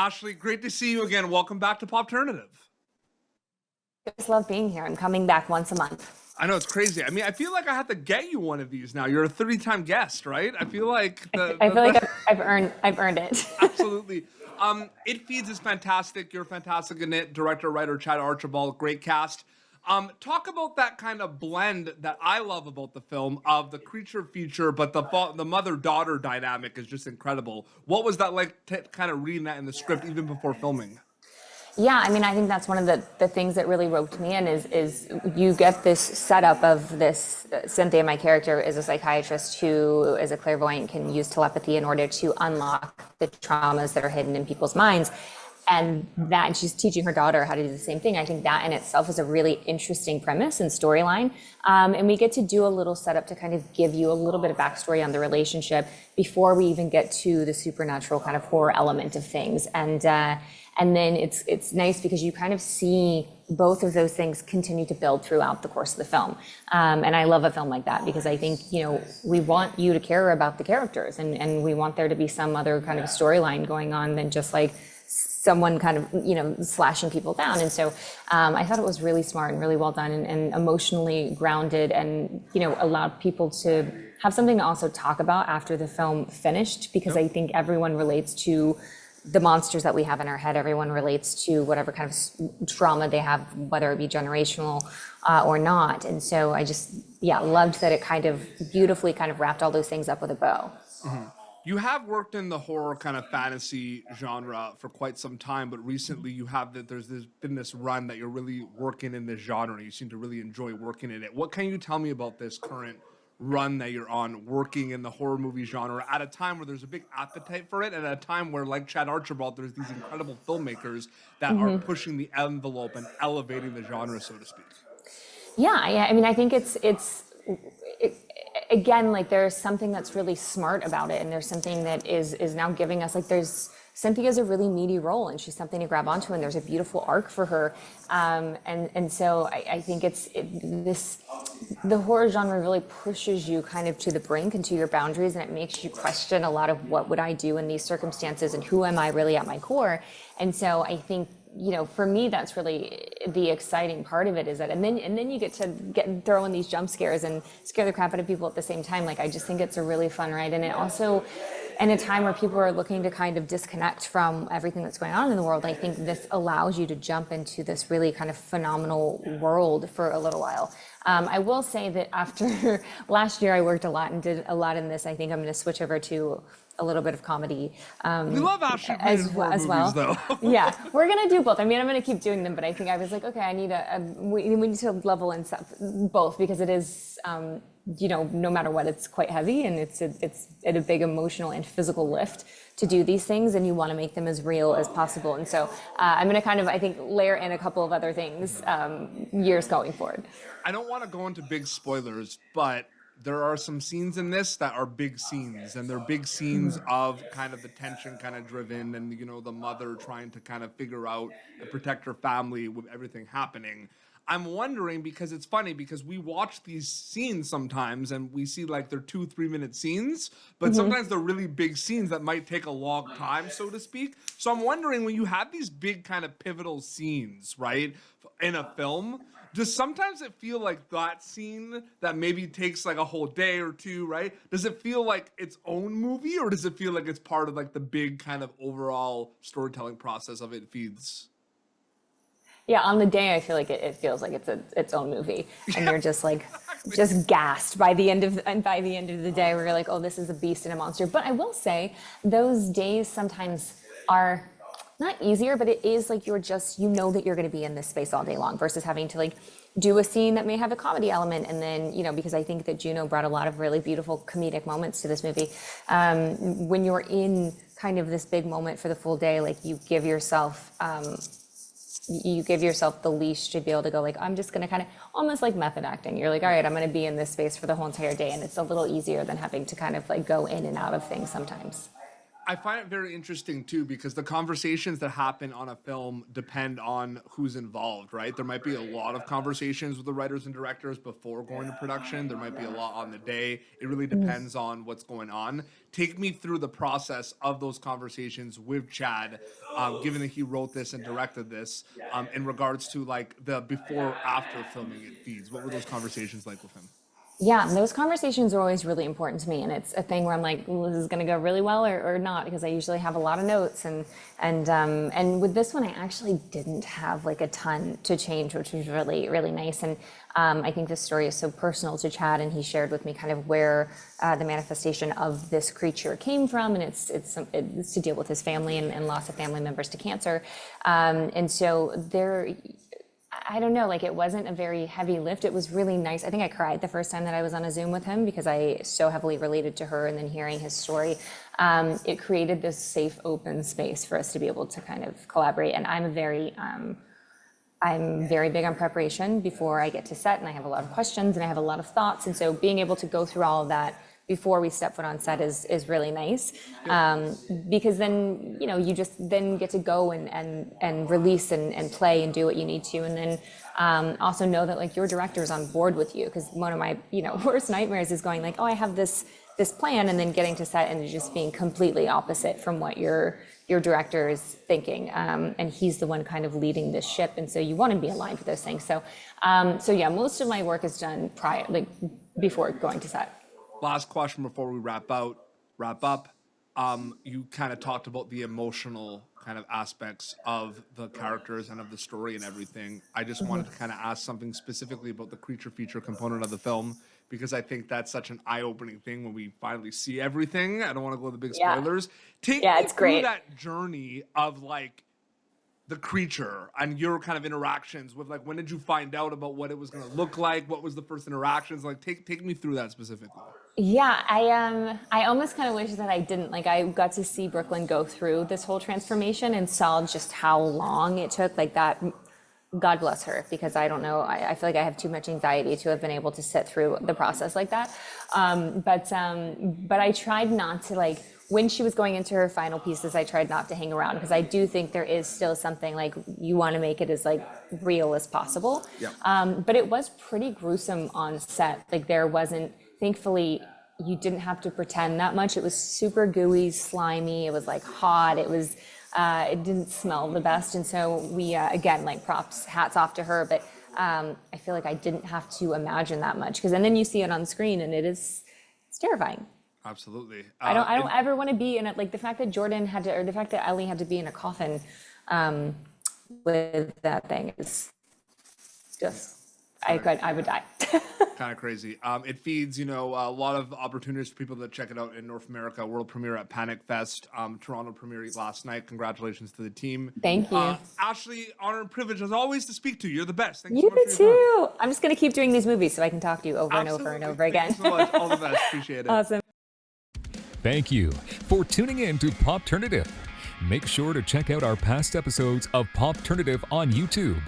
Ashley, great to see you again. Welcome back to Popternative. I just love being here. I'm coming back once a month. I know, it's crazy. I mean, I feel like I have to get you one of these now. You're a 30-time guest, right? I feel like I've earned it. Absolutely. It Feeds is fantastic. You're fantastic in it. Director, writer Chad Archibald, great cast. Talk about that kind of blend that I love about the film of the creature feature, but the mother-daughter dynamic is just incredible. What was that like kind of reading that in the script even before filming? Yeah, I mean, I think that's one of the things that really roped me in is you get this setup of this, Cynthia, my character, is a psychiatrist who, as a clairvoyant, can use telepathy in order to unlock the traumas that are hidden in people's minds. And she's teaching her daughter how to do the same thing. I think that in itself is a really interesting premise and storyline. And we get to do a little setup to kind of give you a little bit of backstory on the relationship before we even get to the supernatural kind of horror element of things. And then it's nice because you kind of see both of those things continue to build throughout the course of the film. And I love a film like that because I think, we want you to care about the characters and we want there to be some other kind of storyline going on than just like someone kind of, slashing people down. And so I thought it was really smart and really well done and emotionally grounded and, allowed people to have something to also talk about after the film finished, because I think everyone relates to the monsters that we have in our head. Everyone relates to whatever kind of trauma they have, whether it be generational or not. And so I just, loved that it kind of beautifully kind of wrapped all those things up with a bow. Mm-hmm. You have worked in the horror kind of fantasy genre for quite some time, but recently you have there's been this run that you're really working in this genre. You seem to really enjoy working in it. What can you tell me about this current run that you're on, working in the horror movie genre at a time where there's a big appetite for it, and at a time where, like Chad Archibald, there's these incredible filmmakers that are pushing the envelope and elevating the genre, so to speak? Yeah. I mean, I think again, like there's something that's really smart about it, and there's something that is now giving us Cynthia's a really meaty role, and she's something to grab onto, and there's a beautiful arc for her, and so I think the horror genre really pushes you kind of to the brink and to your boundaries, and it makes you question a lot of what would I do in these circumstances and who am I really at my core. And so I think, for me, that's really the exciting part of it, is that, and then you get to throw in these jump scares and scare the crap out of people at the same time. Like, I just think it's a really fun ride. And it also, in a time where people are looking to kind of disconnect from everything that's going on in the world, I think this allows you to jump into this really kind of phenomenal world for a little while. I will say that after last year, I worked a lot and did a lot in this. I think I'm going to switch over to a little bit of comedy. We love Ashley as well. Though. Yeah, we're gonna do both. I mean, I'm gonna keep doing them, but I think I was like, okay, I need we need to level in both, because it is, no matter what, it's quite heavy, and it's a big emotional and physical lift to do these things, and you want to make them as real as possible. And so I'm gonna kind of, I think, layer in a couple of other things years going forward. I don't want to go into big spoilers, but there are some scenes in this that are big scenes, and they're big scenes of kind of the tension kind of driven, and the mother trying to kind of figure out and protect her family with everything happening. I'm wondering, because it's funny, because we watch these scenes sometimes and we see like they're 2-3 minute scenes, but sometimes they're really big scenes that might take a long time, so to speak. So I'm wondering, when you have these big kind of pivotal scenes, right, in a film, does sometimes it feel like that scene that maybe takes like a whole day or two, right? Does it feel like its own movie, or does it feel like it's part of like the big kind of overall storytelling process of It Feeds? Yeah, on the day, I feel like it feels like it's its own movie, and you're just like, just gassed by the end of the day, where you're like, oh, this is a beast and a monster. But I will say, those days sometimes are not easier, but it is like you're just, that you're going to be in this space all day long, versus having to like do a scene that may have a comedy element. And then, because I think that Juno brought a lot of really beautiful comedic moments to this movie. When you're in kind of this big moment for the full day, like you give yourself the leash to be able to go like, I'm just going to kind of almost like method acting. You're like, all right, I'm going to be in this space for the whole entire day. And it's a little easier than having to kind of like go in and out of things sometimes. I find it very interesting too, because the conversations that happen on a film depend on who's involved, right? There might be a lot of conversations with the writers and directors before going to production. There might be a lot on the day. It really depends on what's going on. Take me through the process of those conversations with Chad, given that he wrote this and directed this, in regards to like the before after filming it feeds. What were those conversations like with him? Yeah, those conversations are always really important to me, and it's a thing where I'm like, well, this is going to go really well or not, because I usually have a lot of notes, and with this one, I actually didn't have like a ton to change, which was really nice. And I think this story is so personal to Chad, and he shared with me kind of where the manifestation of this creature came from, and it's to deal with his family and loss of family members to cancer, and so there. I don't know, like it wasn't a very heavy lift. It was really nice. I think I cried the first time that I was on a Zoom with him because I so heavily related to her, and then hearing his story, it created this safe, open space for us to be able to kind of collaborate. And I'm very big on preparation before I get to set, and I have a lot of questions and I have a lot of thoughts. And so being able to go through all of that before we step foot on set is really nice, because then you just then get to go and release and play and do what you need to, and then also know that like your director is on board with you, because one of my worst nightmares is going like, oh, I have this plan, and then getting to set and it just being completely opposite from what your director is thinking, and he's the one kind of leading this ship, and so you want to be aligned with those things. So yeah, most of my work is done prior, like before going to set. Last question before we wrap up. You kind of talked about the emotional kind of aspects of the characters and of the story and everything. I just wanted to kind of ask something specifically about the creature feature component of the film, because I think that's such an eye-opening thing when we finally see everything. I don't want to go to the big spoilers. Take me it's through great. that journey of like the creature and your kind of interactions with, like, when did you find out about what it was going to look like? What was the first interactions like? Take me through that specifically. Yeah, I almost kind of wish that I didn't. Like, I got to see Brooklyn go through this whole transformation and saw just how long it took. Like that, God bless her, because I don't know. I feel like I have too much anxiety to have been able to sit through the process like that. But I tried not to, like, when she was going into her final pieces, I tried not to hang around, because I do think there is still something like you want to make it as like real as possible. Yep. But it was pretty gruesome on set. Like there wasn't, thankfully, you didn't have to pretend that much. It was super gooey, slimy. It was like hot. It was, it didn't smell the best. And so we, again, like props, hats off to her. But I feel like I didn't have to imagine that much, because then you see it on screen and it's terrifying. Absolutely. I don't ever want to be in it. Like the fact that Jordan had to, or the fact that Ellie had to be in a coffin with that thing is just, I would die. Kind of crazy. It feeds, a lot of opportunities for people to check it out in North America. World premiere at Panic Fest. Toronto premiere last night. Congratulations to the team. Thank you. Ashley, honor and privilege as always to speak to you. You're the best. Thank you You so much do for your time. too. I'm just going to keep doing these movies so I can talk to you over Absolutely. and over and over again. Thank you so much. All the best. Appreciate it. Awesome. Thank you for tuning in to Popternative. Make sure to check out our past episodes of Popternative on YouTube.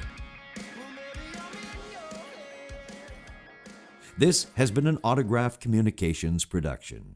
This has been an Autograph Communications production.